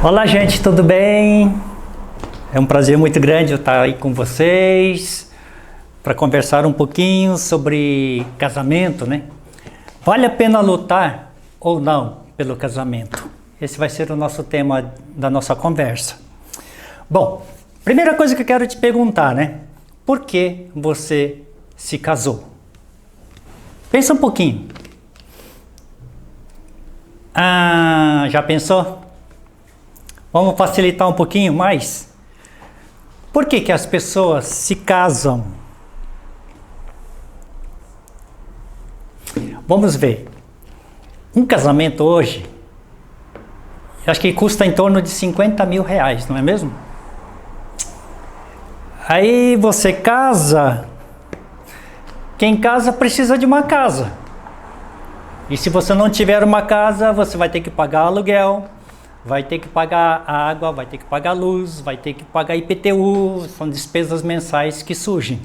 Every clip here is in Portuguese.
Olá, gente, tudo bem? É um prazer muito grande eu estar aí com vocês para conversar um pouquinho sobre casamento, né? Vale a pena lutar ou não pelo casamento? Esse vai ser o nosso tema da nossa conversa. Bom, primeira coisa que eu quero te perguntar, né? Por que você se casou? Pensa um pouquinho. Já pensou? Vamos facilitar um pouquinho mais? Por que que as pessoas se casam? Vamos ver. Um casamento hoje, acho que custa em torno de 50 mil reais, não é mesmo? Aí você casa, quem casa precisa de uma casa. E se você não tiver uma casa, você vai ter que pagar aluguel, vai ter que pagar água, vai ter que pagar luz, vai ter que pagar IPTU, são despesas mensais que surgem.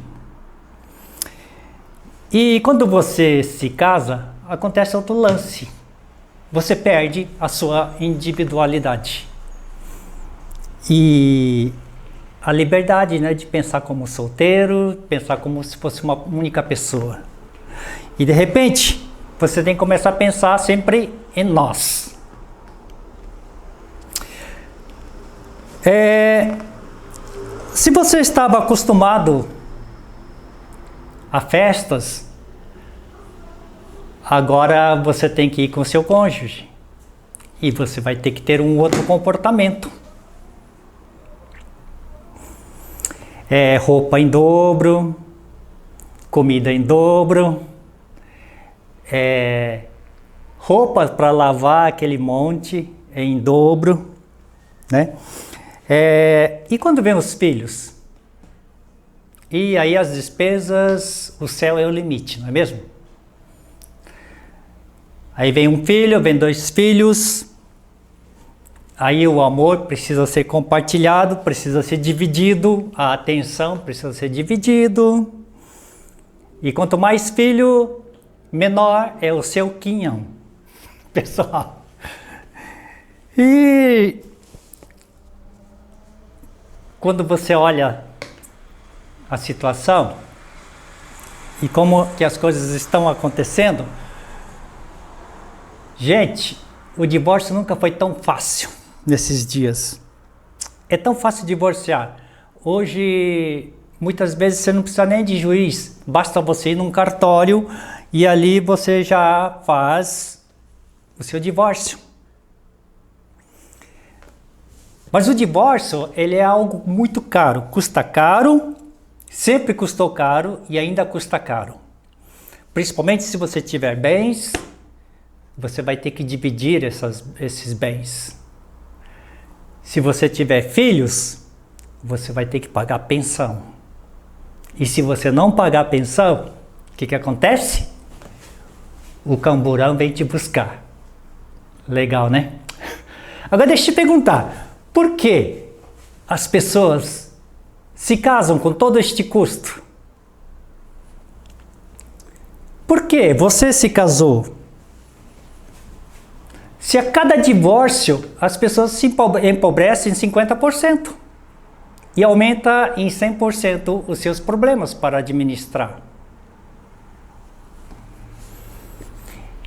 E quando você se casa, acontece outro lance. Você perde a sua individualidade. E a liberdade, né, de pensar como solteiro, pensar como se fosse uma única pessoa. E de repente, você tem que começar a pensar sempre em nós. Se você estava acostumado a festas, agora você tem que ir com o seu cônjuge. E você vai ter que ter um outro comportamento. Roupa em dobro, comida em dobro, roupa para lavar aquele monte em dobro, né? E quando vem os filhos? E aí as despesas, o céu é o limite, não é mesmo? Aí vem um filho, vem dois filhos, aí o amor precisa ser compartilhado, precisa ser dividido, a atenção precisa ser dividido. E quanto mais filho, menor é o seu quinhão, pessoal. E quando você olha a situação e como que as coisas estão acontecendo, gente, o divórcio nunca foi tão fácil nesses dias. É tão fácil divorciar. Hoje, muitas vezes você não precisa nem de juiz, basta você ir num cartório e ali você já faz o seu divórcio. Mas o divórcio, ele é algo muito caro, custa caro, sempre custou caro e ainda custa caro. Principalmente se você tiver bens, você vai ter que dividir esses bens. Se você tiver filhos, você vai ter que pagar pensão. E se você não pagar pensão, o que acontece? O camburão vem te buscar. Legal, né? Agora deixa eu te perguntar. Por que as pessoas se casam com todo este custo? Por que você se casou? Se a cada divórcio as pessoas se empobrecem em 50% e aumenta em 100% os seus problemas para administrar.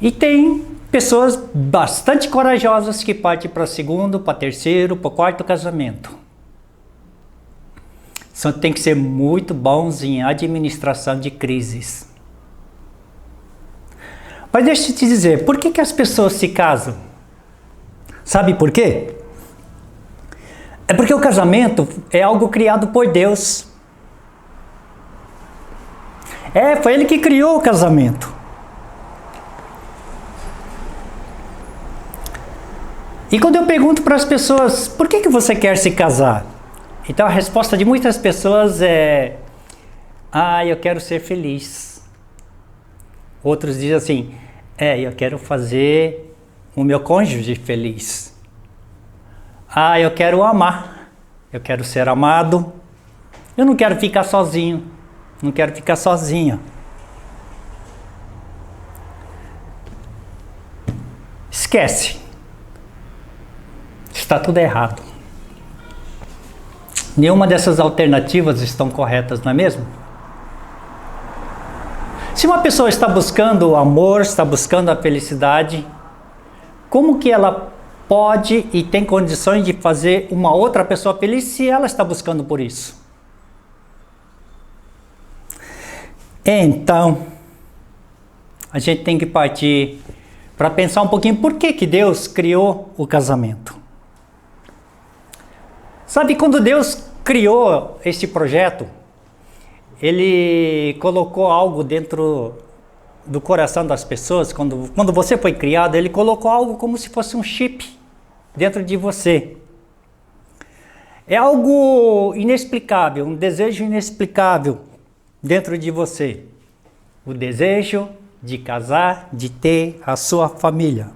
E tem pessoas bastante corajosas que partem para o segundo, para o terceiro, para o quarto casamento. Só tem que ser muito bons em administração de crises. Mas deixa eu te dizer, por que as pessoas se casam? Sabe por quê? É porque o casamento é algo criado por Deus. Foi Ele que criou o casamento. E quando eu pergunto para as pessoas, por que você quer se casar? Então a resposta de muitas pessoas é, eu quero ser feliz. Outros dizem assim, eu quero fazer o meu cônjuge feliz. Eu quero amar, eu quero ser amado, eu não quero ficar sozinho, não quero ficar sozinha. Esquece. está tudo errado. Nenhuma dessas alternativas estão corretas, não é mesmo? Se uma pessoa está buscando o amor, está buscando a felicidade, como que ela pode e tem condições de fazer uma outra pessoa feliz se ela está buscando por isso? Então, a gente tem que partir para pensar um pouquinho por que Deus criou o casamento. Sabe, quando Deus criou este projeto, Ele colocou algo dentro do coração das pessoas. Quando você foi criado, Ele colocou algo como se fosse um chip dentro de você. É algo inexplicável, um desejo inexplicável dentro de você. O desejo de casar, de ter a sua família.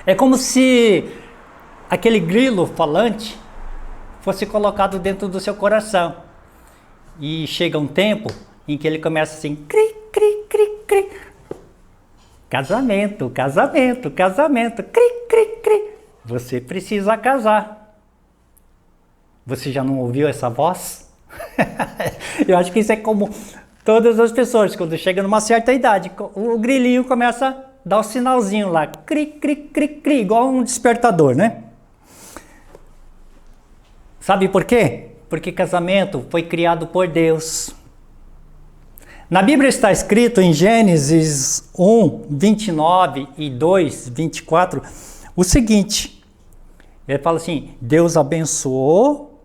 É como se aquele grilo falante fosse colocado dentro do seu coração. E chega um tempo em que ele começa assim, cri, cri, cri, cri. Casamento, casamento, casamento, cri, cri, cri. Você precisa casar. Você já não ouviu essa voz? Eu acho que isso é como todas as pessoas, quando chega numa certa idade, o grilinho começa a dar o sinalzinho lá, cri, cri, cri, cri, igual um despertador, né? Sabe por quê? Porque casamento foi criado por Deus. Na Bíblia está escrito em Gênesis 1, 29 e 2, 24, o seguinte. Ele fala assim, Deus abençoou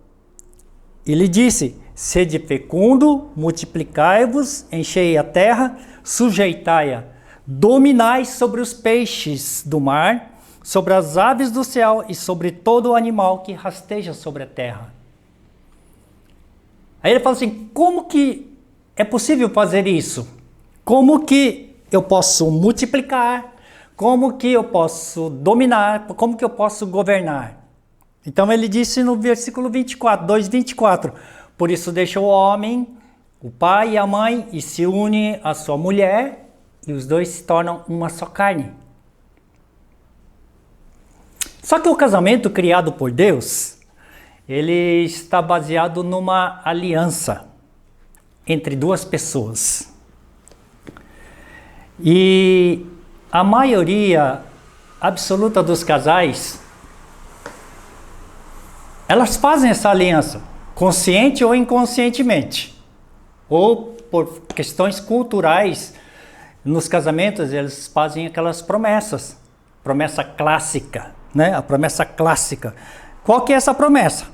e lhe disse, sede fecundo, multiplicai-vos, enchei a terra, sujeitai-a, dominai sobre os peixes do mar, sobre as aves do céu e sobre todo o animal que rasteja sobre a terra. Aí ele fala assim, como que é possível fazer isso? Como que eu posso multiplicar? Como que eu posso dominar? Como que eu posso governar? Então ele disse no versículo 24, 2:24, por isso deixa o homem, o pai e a mãe, e se une à sua mulher, e os dois se tornam uma só carne. Só que o casamento criado por Deus, ele está baseado numa aliança entre duas pessoas. E a maioria absoluta dos casais, elas fazem essa aliança, consciente ou inconscientemente. Ou por questões culturais, nos casamentos eles fazem aquelas promessas. Promessa clássica, né? A promessa clássica. Qual que é essa promessa?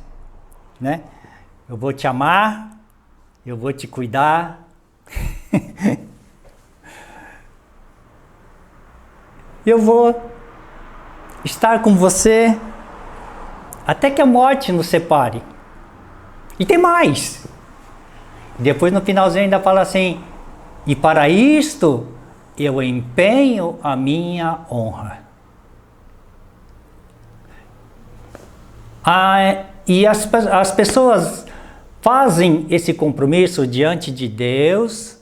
Né? Eu vou te amar, eu vou te cuidar. Eu vou estar com você até que a morte nos separe. E tem mais. Depois no finalzinho ainda fala assim, e para isto eu empenho a minha honra. E as pessoas fazem esse compromisso diante de Deus,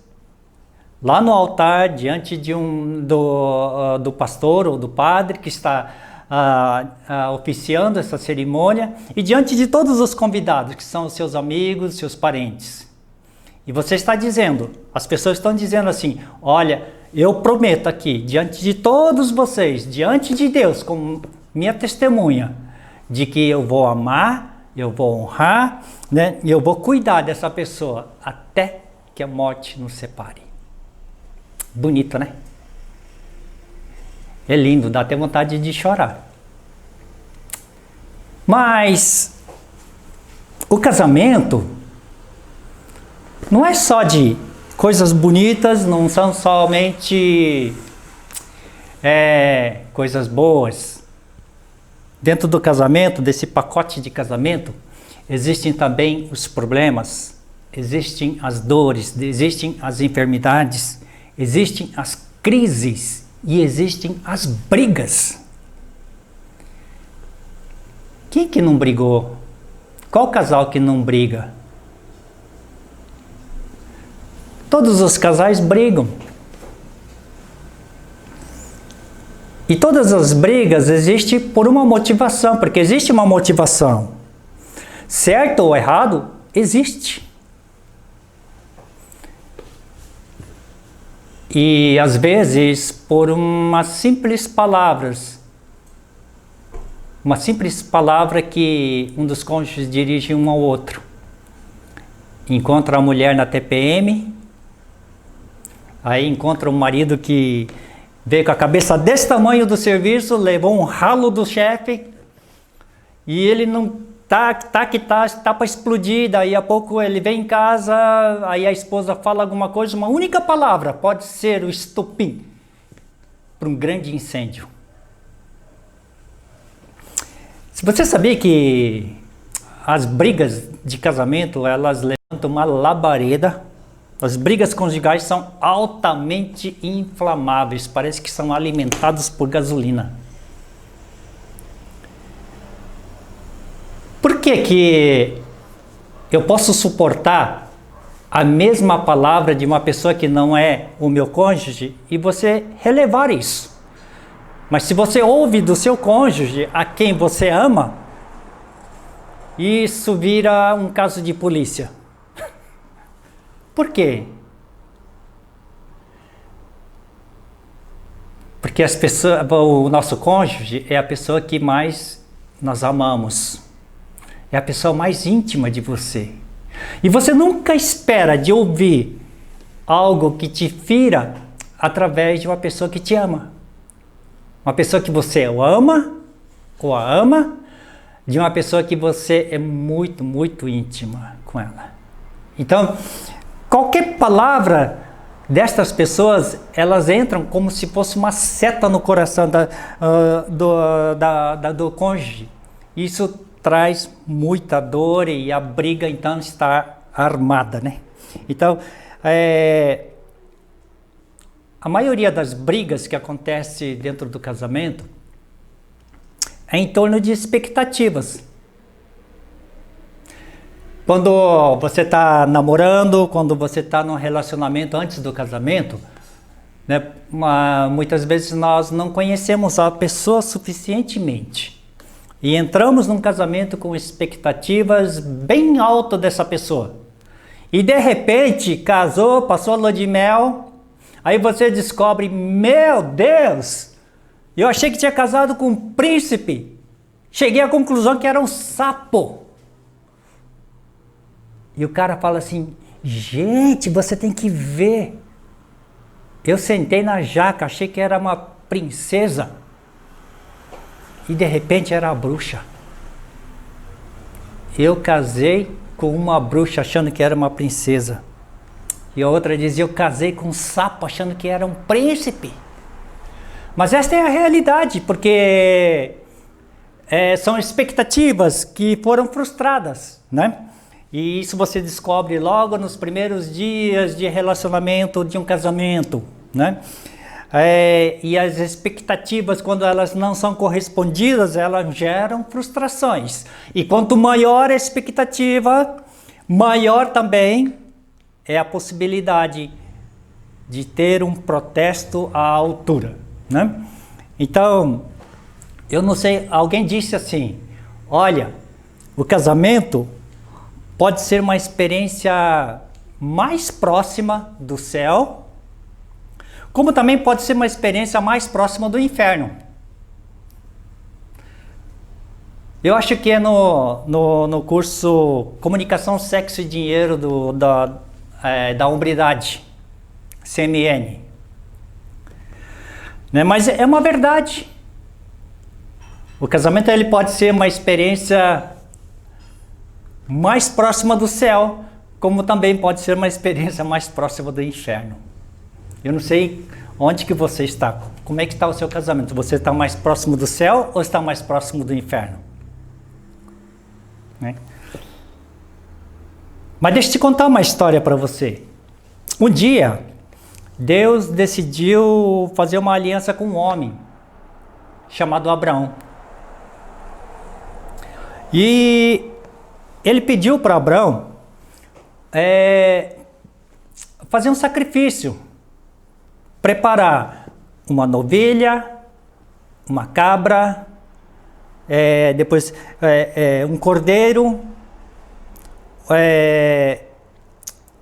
lá no altar, diante de do pastor ou do padre que está oficiando essa cerimônia, e diante de todos os convidados, que são os seus amigos, seus parentes. E você está dizendo, as pessoas estão dizendo assim, olha, eu prometo aqui, diante de todos vocês, diante de Deus, como minha testemunha, de que eu vou amar, eu vou honrar, né, e eu vou cuidar dessa pessoa até que a morte nos separe. Bonito, né? É lindo, dá até vontade de chorar. Mas o casamento não é só de coisas bonitas, não são somente coisas boas. Dentro do casamento, desse pacote de casamento, existem também os problemas, existem as dores, existem as enfermidades, existem as crises e existem as brigas. Quem que não brigou? Qual casal que não briga? Todos os casais brigam. E todas as brigas existem por uma motivação, porque existe uma motivação. Certo ou errado, existe. E às vezes por umas simples palavras. Uma simples palavra que um dos cônjuges dirige um ao outro. Encontra a mulher na TPM, aí encontra um marido que veio com a cabeça desse tamanho do serviço, levou um ralo do chefe, e ele não tá para explodir. Daí a pouco ele vem em casa, aí a esposa fala alguma coisa, uma única palavra pode ser o estopim para um grande incêndio. Se você sabia que as brigas de casamento, elas levantam uma labareda, as brigas conjugais são altamente inflamáveis, parece que são alimentadas por gasolina. Por que eu posso suportar a mesma palavra de uma pessoa que não é o meu cônjuge e você relevar isso? Mas se você ouve do seu cônjuge a quem você ama, isso vira um caso de polícia. Por quê? Porque o nosso cônjuge é a pessoa que mais nós amamos. É a pessoa mais íntima de você. E você nunca espera de ouvir algo que te fira através de uma pessoa que te ama. Uma pessoa que você ama ou a ama, de uma pessoa que você é muito, muito íntima com ela. Então, qualquer palavra destas pessoas, elas entram como se fosse uma seta no coração do cônjuge. Isso traz muita dor e a briga então está armada, né? Então, a maioria das brigas que acontece dentro do casamento é em torno de expectativas. Quando você está namorando, quando você está num relacionamento antes do casamento, né, muitas vezes nós não conhecemos a pessoa suficientemente. E entramos num casamento com expectativas bem altas dessa pessoa. E de repente, casou, passou a lua de mel, aí você descobre, meu Deus, eu achei que tinha casado com um príncipe. Cheguei à conclusão que era um sapo. E o cara fala assim, gente, você tem que ver. Eu sentei na jaca, achei que era uma princesa. E de repente era a bruxa. Eu casei com uma bruxa achando que era uma princesa. E a outra dizia, eu casei com um sapo achando que era um príncipe. Mas esta é a realidade, porque são expectativas que foram frustradas, né? E isso você descobre logo nos primeiros dias de relacionamento de um casamento, né? E as expectativas, quando elas não são correspondidas, elas geram frustrações. E quanto maior a expectativa, maior também é a possibilidade de ter um protesto à altura, né? Então, eu não sei, alguém disse assim, olha, o casamento pode ser uma experiência mais próxima do céu, como também pode ser uma experiência mais próxima do inferno. Eu acho que é no curso Comunicação, Sexo e Dinheiro da Hombridade, CMN. Né? Mas é uma verdade. O casamento ele pode ser uma experiência mais próxima do céu, como também pode ser uma experiência mais próxima do inferno. Eu não sei onde que você está, como é que está o seu casamento? Você está mais próximo do céu ou está mais próximo do inferno? Né? Mas deixa eu te contar uma história para você. Um dia, Deus decidiu fazer uma aliança com um homem chamado Abraão. E ele pediu para Abraão fazer um sacrifício, preparar uma novilha, uma cabra, depois um cordeiro,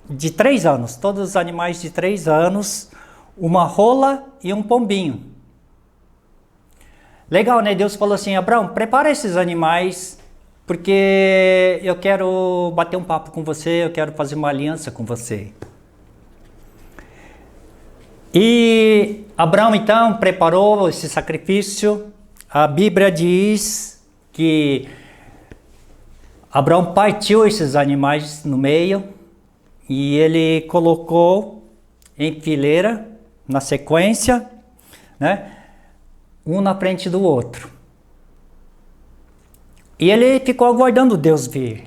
de 3 anos, todos os animais de 3 anos, uma rola e um pombinho. Legal, né? Deus falou assim: Abraão, prepara esses animais, porque eu quero bater um papo com você, eu quero fazer uma aliança com você. E Abraão então preparou esse sacrifício. A Bíblia diz que Abraão partiu esses animais no meio e ele colocou em fileira, na sequência, né? Um na frente do outro. E ele ficou aguardando Deus vir.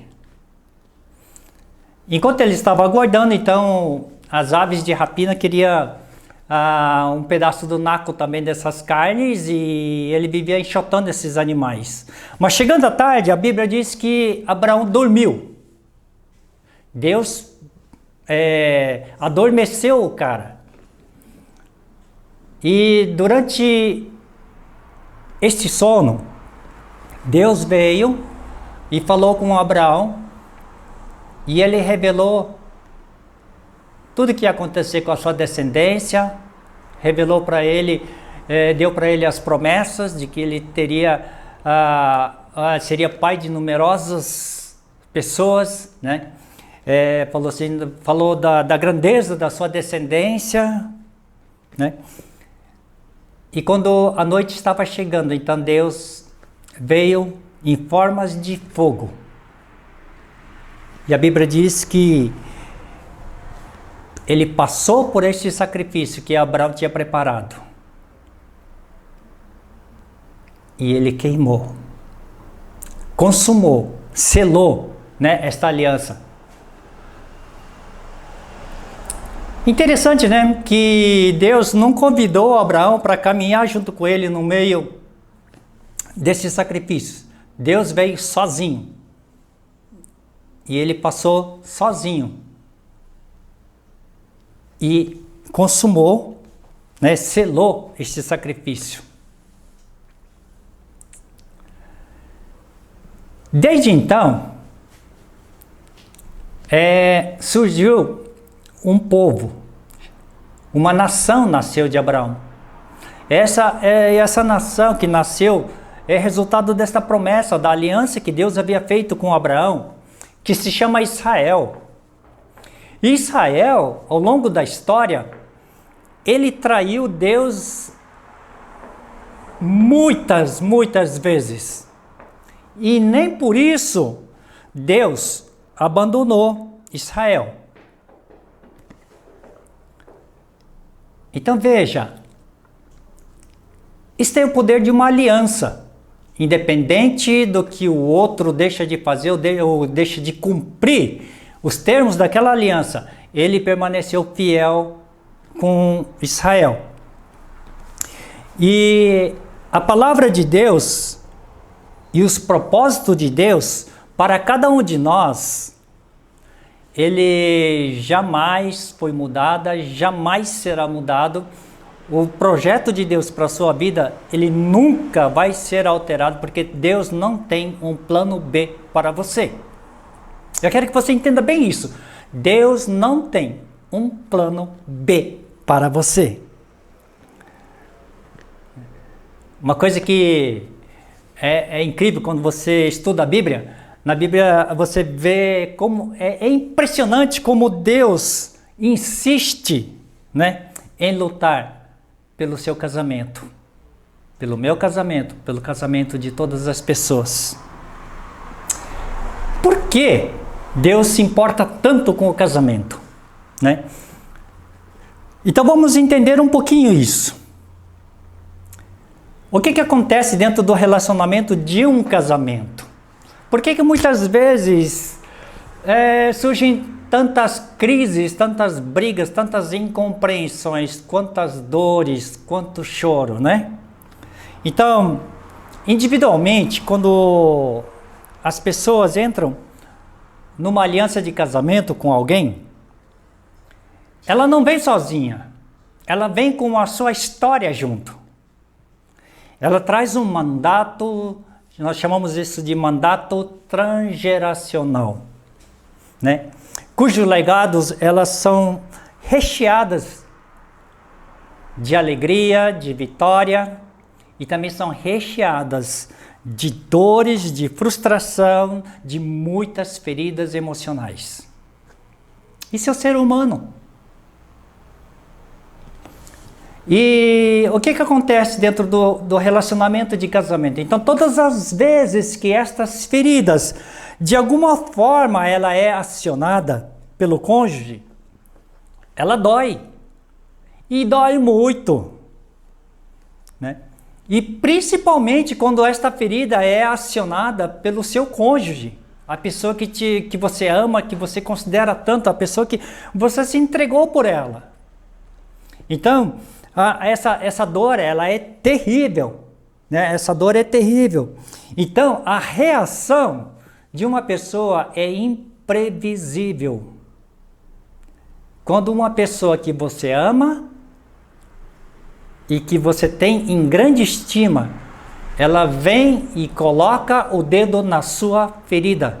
Enquanto ele estava aguardando, então, as aves de rapina queriam um pedaço do naco também dessas carnes, e ele vivia enxotando esses animais. Mas chegando à tarde, a Bíblia diz que Abraão dormiu. Deus adormeceu o cara. E durante este sono, Deus veio e falou com Abraão, e ele revelou tudo o que ia acontecer com a sua descendência, revelou para ele, deu para ele as promessas de que ele teria, seria pai de numerosas pessoas, né? Falou da grandeza da sua descendência, né? E quando a noite estava chegando, então Deus veio em formas de fogo. E a Bíblia diz que ele passou por este sacrifício que Abraão tinha preparado. E ele queimou, consumou, selou, né, esta aliança. Interessante, né, que Deus não convidou Abraão para caminhar junto com ele no meio desse sacrifício. Deus veio sozinho. E ele passou sozinho. E consumou, né, selou este sacrifício. Desde então, surgiu um povo, uma nação nasceu de Abraão. Essa nação que nasceu é resultado desta promessa, da aliança que Deus havia feito com Abraão, que se chama Israel. Israel, ao longo da história, ele traiu Deus muitas vezes. E nem por isso Deus abandonou Israel. Então veja, isso tem o poder de uma aliança. Independente do que o outro deixa de fazer ou deixa de cumprir os termos daquela aliança, ele permaneceu fiel com Israel. E a palavra de Deus e os propósitos de Deus para cada um de nós, ele jamais foi mudado, jamais será mudado. O projeto de Deus para a sua vida, ele nunca vai ser alterado, porque Deus não tem um plano B para você. Eu quero que você entenda bem isso. Deus não tem um plano B para você. Uma coisa que é incrível quando você estuda a Bíblia, na Bíblia você vê como é impressionante como Deus insiste, né, em lutar pelo seu casamento, pelo meu casamento, pelo casamento de todas as pessoas. Por que Deus se importa tanto com o casamento, né? Então vamos entender um pouquinho isso. O que acontece dentro do relacionamento de um casamento? Por que muitas vezes surgem tantas crises, tantas brigas, tantas incompreensões, quantas dores, quanto choro, né? Então, individualmente, quando as pessoas entram numa aliança de casamento com alguém, ela não vem sozinha, ela vem com a sua história junto. ela traz um mandato, nós chamamos isso de mandato transgeracional, né? Cujos legados, elas são recheadas de alegria, de vitória, e também são recheadas de dores, de frustração, de muitas feridas emocionais. Isso é o ser humano. E o que acontece dentro do relacionamento de casamento? Então, todas as vezes que estas feridas, de alguma forma, ela é acionada pelo cônjuge, ela dói. E dói muito, né? E principalmente quando esta ferida é acionada pelo seu cônjuge, a pessoa que você ama, que você considera tanto, a pessoa que você se entregou por ela. Então, essa dor, ela é terrível, né? Essa dor é terrível. Então, a reação de uma pessoa é imprevisível. Quando uma pessoa que você ama e que você tem em grande estima, ela vem e coloca o dedo na sua ferida.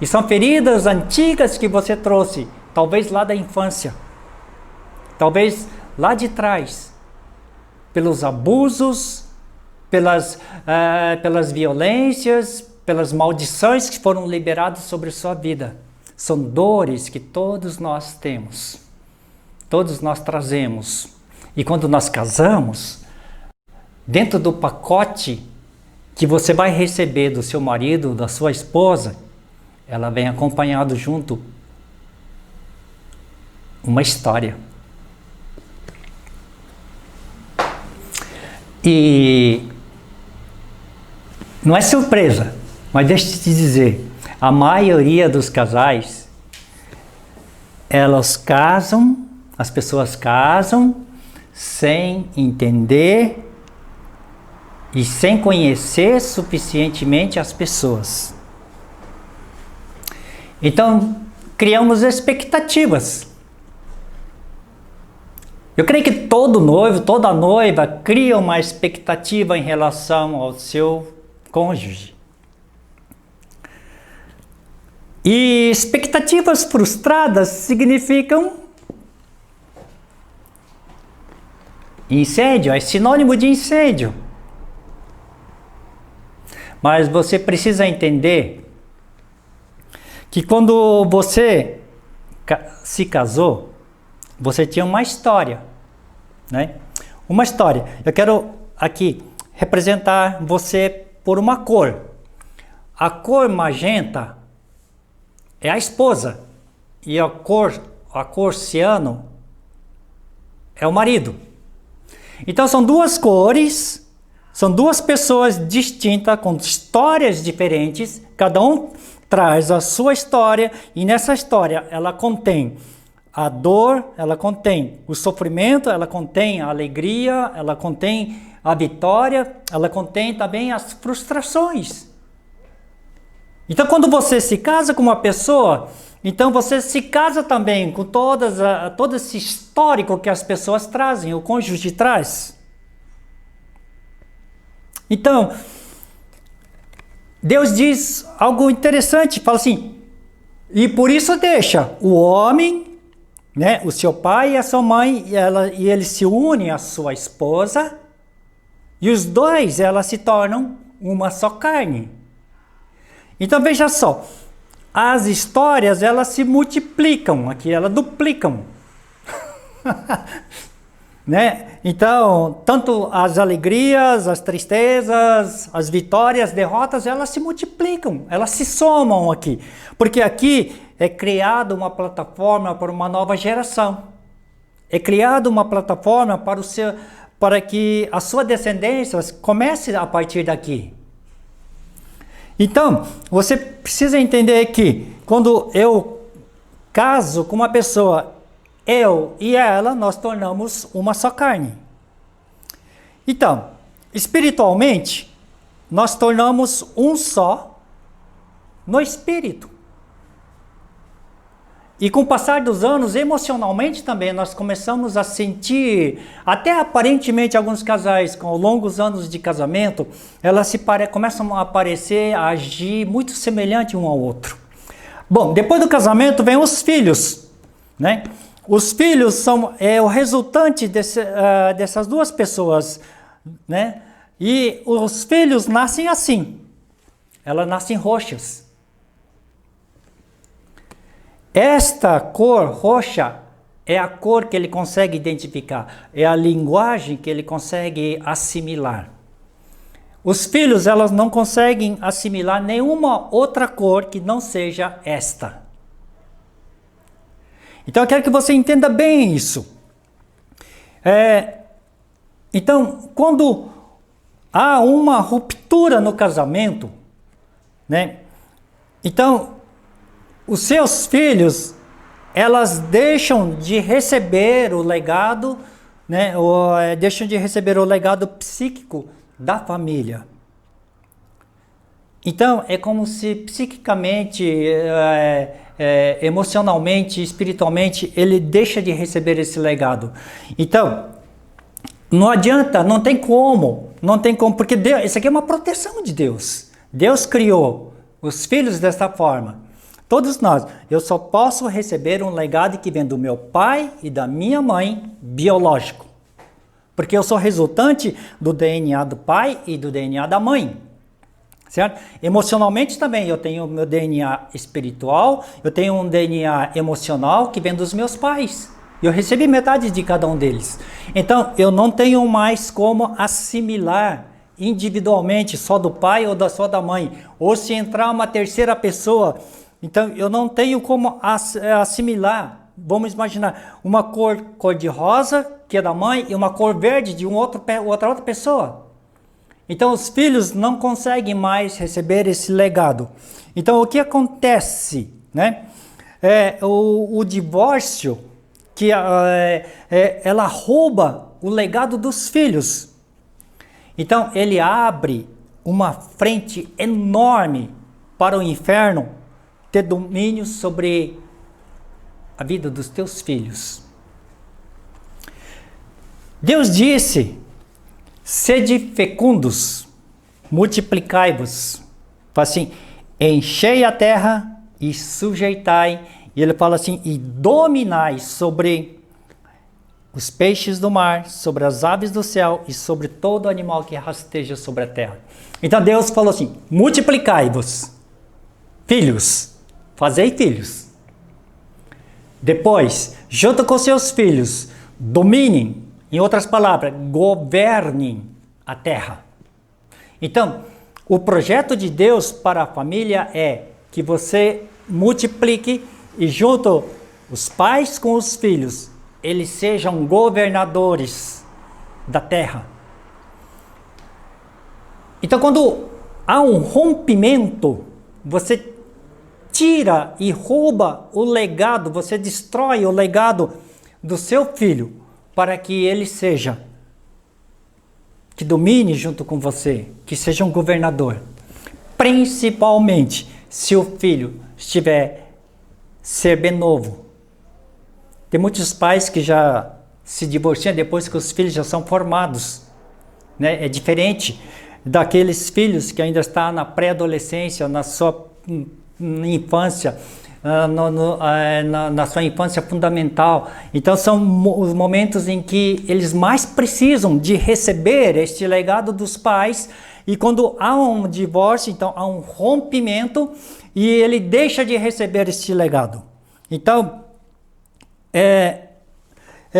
E são feridas antigas que você trouxe, talvez lá da infância, talvez lá de trás, pelos abusos, pelas violências, pelas maldições que foram liberadas sobre sua vida. São dores que todos nós temos, todos nós trazemos. E quando nós casamos, dentro do pacote que você vai receber do seu marido, da sua esposa, ela vem acompanhado junto uma história. E não é surpresa, mas deixa eu te dizer, a maioria dos casais, elas casam, as pessoas casam sem entender e sem conhecer suficientemente as pessoas. Então, criamos expectativas. Eu creio que todo noivo, toda noiva cria uma expectativa em relação ao seu cônjuge. E expectativas frustradas significam incêndio, é sinônimo de incêndio. Mas você precisa entender que quando você se casou, você tinha uma história, né? Uma história. Eu quero aqui representar você por uma cor. A cor magenta é a esposa e a cor ciano é o marido. Então são duas cores, são duas pessoas distintas com histórias diferentes, cada um traz a sua história e nessa história ela contém a dor, ela contém o sofrimento, ela contém a alegria, ela contém a vitória, ela contém também as frustrações. Então quando você se casa com uma pessoa, então você se casa também com todo esse histórico que as pessoas trazem, o cônjuge traz. Então, Deus diz algo interessante, fala assim, e por isso deixa o homem, né, o seu pai e a sua mãe, e ele se une à sua esposa, e os dois, elas se tornam uma só carne. Então veja só, as histórias, elas se multiplicam aqui, elas duplicam. Né? Então, tanto as alegrias, as tristezas, as vitórias, as derrotas, elas se multiplicam, elas se somam aqui. Porque aqui é criada uma plataforma para uma nova geração. É criada uma plataforma para que a sua descendência comece a partir daqui. Então, você precisa entender que quando eu caso com uma pessoa, eu e ela, nós tornamos uma só carne. Então, espiritualmente, nós tornamos um só no espírito. E com o passar dos anos, emocionalmente também, nós começamos a sentir, até aparentemente alguns casais com longos anos de casamento, elas começam a parecer, a agir muito semelhante um ao outro. Bom, depois do casamento vem os filhos, né? Os filhos são o resultante dessas duas pessoas, né? E os filhos nascem assim, elas nascem roxas. Esta cor roxa é a cor que ele consegue identificar, é a linguagem que ele consegue assimilar. Os filhos, elas não conseguem assimilar nenhuma outra cor que não seja esta. Então eu quero que você entenda bem isso. Então, quando há uma ruptura no casamento, né? Então, os seus filhos, elas deixam de receber o legado, né? Deixam de receber o legado psíquico da família. Então, é como se psiquicamente, emocionalmente, espiritualmente, ele deixa de receber esse legado. Então, não adianta, não tem como, porque Deus, isso aqui é uma proteção de Deus. Deus criou os filhos desta forma. Todos nós, eu só posso receber um legado que vem do meu pai e da minha mãe biológico. Porque eu sou resultante do DNA do pai e do DNA da mãe. Certo? Emocionalmente também, eu tenho o meu DNA espiritual, eu tenho um DNA emocional que vem dos meus pais. Eu recebi metade de cada um deles. Então, eu não tenho mais como assimilar individualmente só do pai ou só da mãe. Ou se entrar uma terceira pessoa, então eu não tenho como assimilar. Vamos imaginar uma cor de rosa, que é da mãe, e uma cor verde de outra pessoa. Então os filhos não conseguem mais receber esse legado. Então o que acontece, né? O divórcio, que ela rouba o legado dos filhos. Então ele abre uma frente enorme para o inferno ter domínio sobre a vida dos teus filhos. Deus disse: sede fecundos, multiplicai-vos. Fala assim: enchei a terra e sujeitai. E ele fala assim: e dominai sobre os peixes do mar, sobre as aves do céu e sobre todo animal que rasteja sobre a terra. Então Deus falou assim: multiplicai-vos, filhos, fazei filhos. Depois, junto com seus filhos, dominem, em outras palavras, governem a terra. Então, o projeto de Deus para a família é que você multiplique e junto os pais com os filhos, eles sejam governadores da terra. Então, quando há um rompimento, você tira e rouba o legado, você destrói o legado do seu filho para que ele seja, que domine junto com você, que seja um governador. Principalmente se o filho ser bem novo. Tem muitos pais que já se divorciam depois que os filhos já são formados, né? É diferente daqueles filhos que ainda estão na pré-adolescência, na sua infância, na sua infância fundamental. Então são os momentos em que eles mais precisam de receber este legado dos pais, e quando há um divórcio, então há um rompimento e ele deixa de receber este legado. Então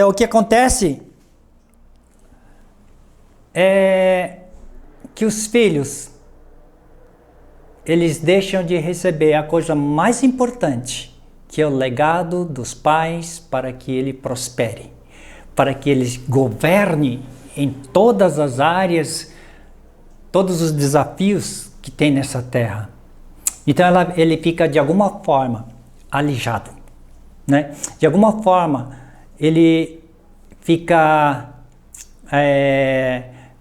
o que acontece é que os filhos, eles deixam de receber a coisa mais importante, que é o legado dos pais, para que ele prospere, para que ele governe em todas as áreas, todos os desafios que tem nessa terra. Então ele fica de alguma forma alijado, né? De alguma forma ele fica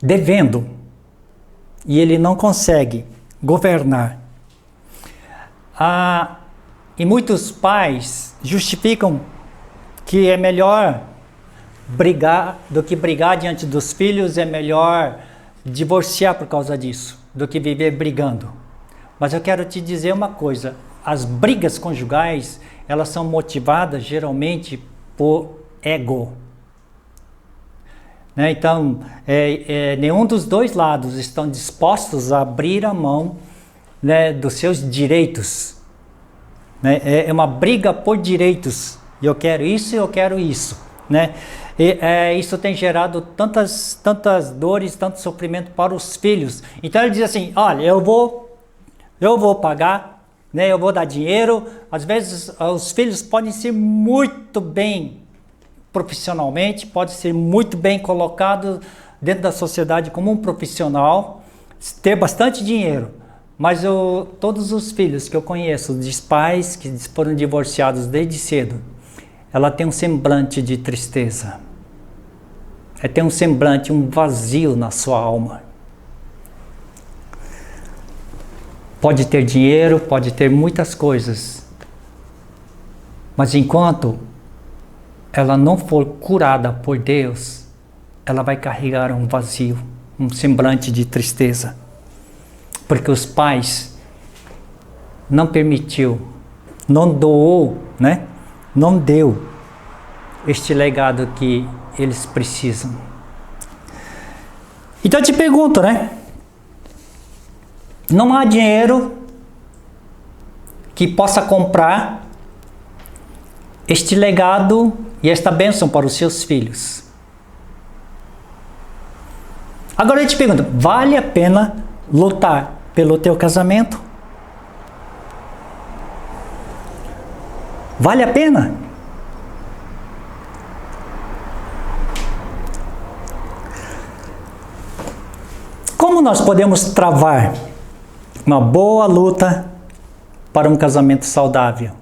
devendo e ele não consegue governar. E muitos pais justificam que é melhor brigar do que brigar diante dos filhos, é melhor divorciar por causa disso, do que viver brigando. Mas eu quero te dizer uma coisa, as brigas conjugais, elas são motivadas geralmente por ego. Né? Então, nenhum dos dois lados estão dispostos a abrir a mão, né, dos seus direitos. Né? É uma briga por direitos. Eu quero isso e eu quero isso. Né? Isso tem gerado tantas dores, tanto sofrimento para os filhos. Então ele diz assim, olha, eu vou pagar, né? Eu vou dar dinheiro. Às vezes os filhos podem ser muito bem profissionalmente, pode ser muito bem colocado dentro da sociedade como um profissional, ter bastante dinheiro. Mas todos os filhos que eu conheço, de pais que foram divorciados desde cedo, ela tem um semblante de tristeza. Tem um semblante, um vazio na sua alma. Pode ter dinheiro, pode ter muitas coisas, mas enquanto ela não for curada por Deus, ela vai carregar um vazio, um semblante de tristeza. Porque os pais não permitiu, não doou, né? Não deu este legado que eles precisam. Então eu te pergunto, né? Não há dinheiro que possa comprar este legado e esta bênção para os seus filhos. Agora eu te pergunto, vale a pena lutar pelo teu casamento? Vale a pena? Como nós podemos travar uma boa luta para um casamento saudável?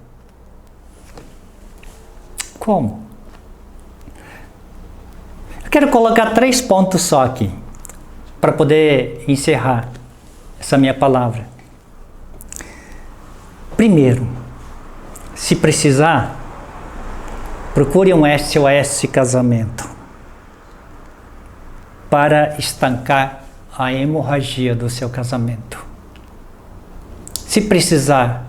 Como? Eu quero colocar 3 pontos só aqui, para poder encerrar essa minha palavra. Primeiro, se precisar, procure um SOS casamento para estancar a hemorragia do seu casamento. Se precisar,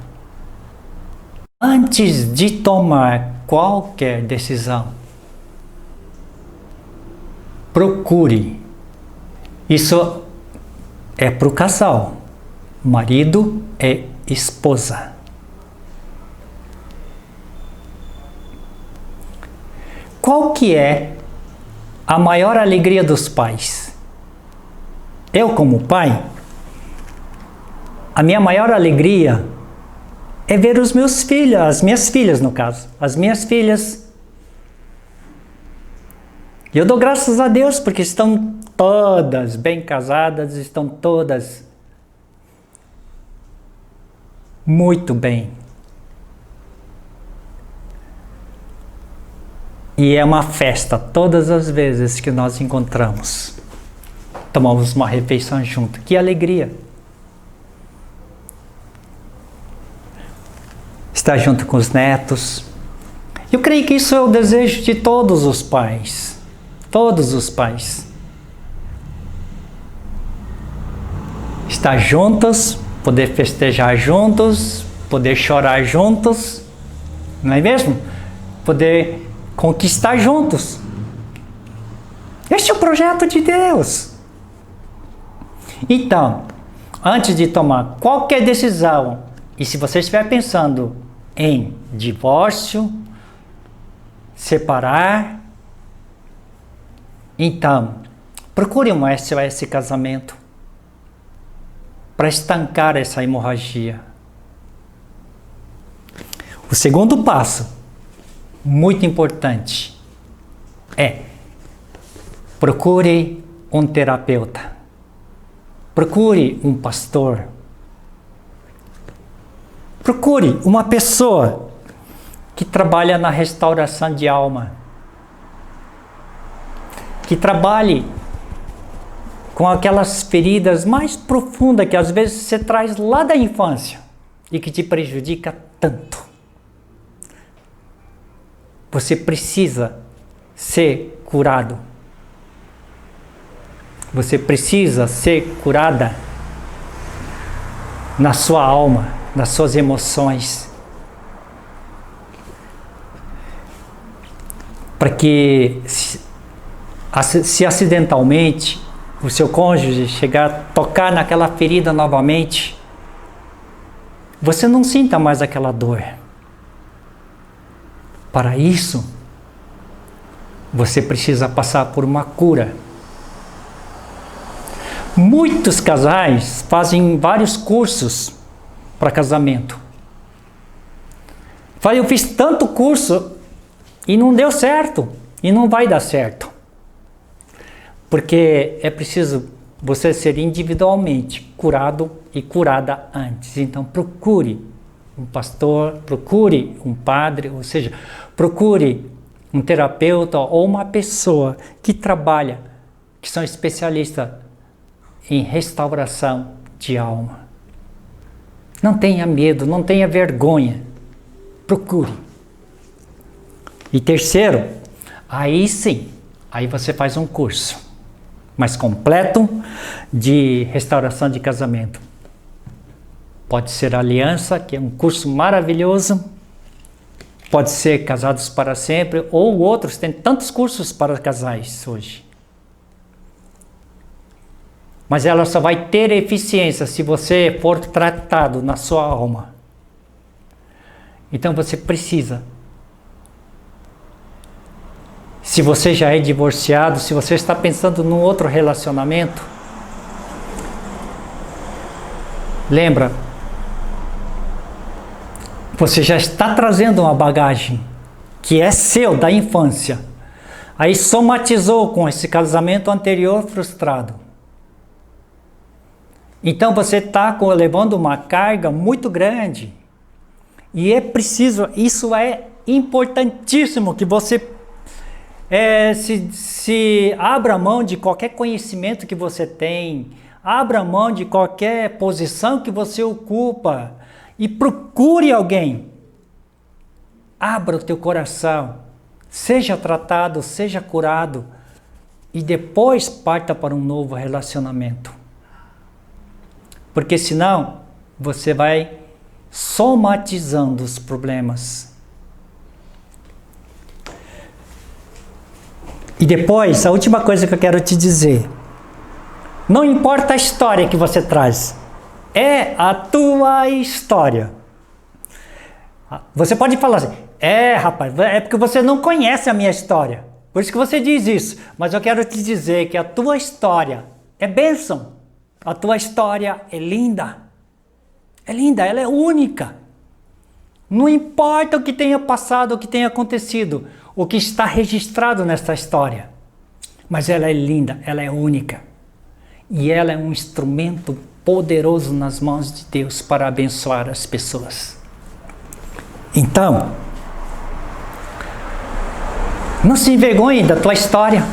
antes de tomar qualquer decisão, procure. Isso é para o casal, marido e esposa. Qual que é a maior alegria dos pais? Eu, como pai, a minha maior alegria é ver os meus filhos, as minhas filhas no caso, as minhas filhas. E eu dou graças a Deus porque estão todas bem casadas, estão todas muito bem. E é uma festa todas as vezes que nós encontramos. Tomamos uma refeição junto. Que alegria! Estar junto com os netos. Eu creio que isso é o desejo de todos os pais. Todos os pais. Estar juntos, poder festejar juntos, poder chorar juntos, não é mesmo? Poder conquistar juntos. Este é o projeto de Deus. Então, antes de tomar qualquer decisão, e se você estiver pensando em divórcio, separar, então, procure um SOS casamento para estancar essa hemorragia. O segundo passo, muito importante, é procure um terapeuta. Procure um pastor. Procure uma pessoa que trabalha na restauração de alma. Que trabalhe com aquelas feridas mais profundas que às vezes você traz lá da infância e que te prejudica tanto. você precisa ser curado. Você precisa ser curada na sua alma, nas suas emoções. Para que, se acidentalmente o seu cônjuge chegar a tocar naquela ferida novamente, você não sinta mais aquela dor. Para isso, você precisa passar por uma cura. Muitos casais fazem vários cursos para casamento. Eu fiz tanto curso e não deu certo, e não vai dar certo. Porque é preciso você ser individualmente curado e curada antes. Então procure um pastor, procure um padre, ou seja, procure um terapeuta ou uma pessoa que trabalha, que são especialistas em restauração de alma. Não tenha medo, não tenha vergonha. Procure. E terceiro, aí sim, aí você faz um curso mais completo de restauração de casamento. Pode ser Aliança, que é um curso maravilhoso. Pode ser Casados para Sempre, ou outros, tem tantos cursos para casais hoje. Mas ela só vai ter eficiência se você for tratado na sua alma. Então você precisa. Se você já é divorciado, se você está pensando num outro relacionamento, lembra, você já está trazendo uma bagagem que é seu, da infância. Aí somatizou com esse casamento anterior frustrado. Então você está levando uma carga muito grande. E é preciso, isso é importantíssimo, que você se abra mão de qualquer conhecimento que você tem, abra mão de qualquer posição que você ocupa e procure alguém. Abra o teu coração, seja tratado, seja curado e depois parta para um novo relacionamento. Porque senão você vai somatizando os problemas. E depois, a última coisa que eu quero te dizer. Não importa a história que você traz. É a tua história. Você pode falar assim, rapaz, é porque você não conhece a minha história. Por isso que você diz isso. Mas eu quero te dizer que a tua história é bênção. A tua história é linda. É linda, ela é única. Não importa o que tenha passado, o que tenha acontecido, o que está registrado nesta história. Mas ela é linda, ela é única. E ela é um instrumento poderoso nas mãos de Deus para abençoar as pessoas. Então, não se envergonhe da tua história.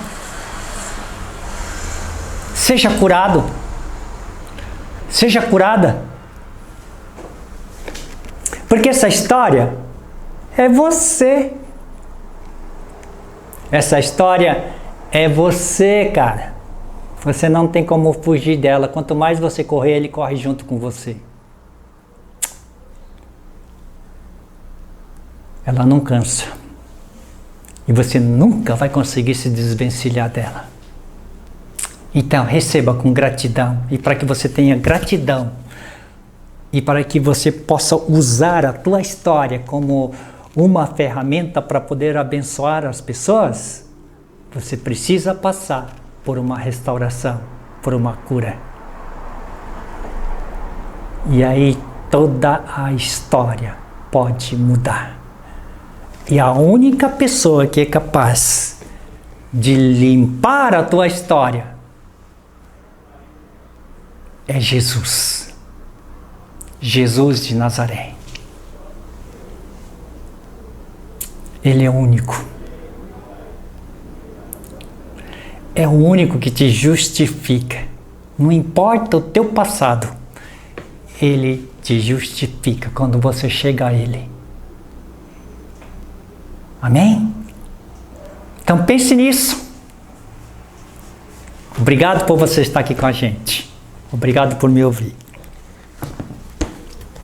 Seja curado. Seja curada. Porque essa história é você. Essa história é você, cara. Você não tem como fugir dela. Quanto mais você correr, ele corre junto com você. Ela não cansa. E você nunca vai conseguir se desvencilhar dela. Então, receba com gratidão. E para que você tenha gratidão, e para que você possa usar a tua história como uma ferramenta para poder abençoar as pessoas, você precisa passar por uma restauração, por uma cura. E aí toda a história pode mudar. E a única pessoa que é capaz de limpar a tua história é Jesus. Jesus de Nazaré. Ele é único. É o único que te justifica. Não importa o teu passado, Ele te justifica quando você chega a Ele. Amém? Então pense nisso. Obrigado por você estar aqui com a gente. Obrigado por me ouvir.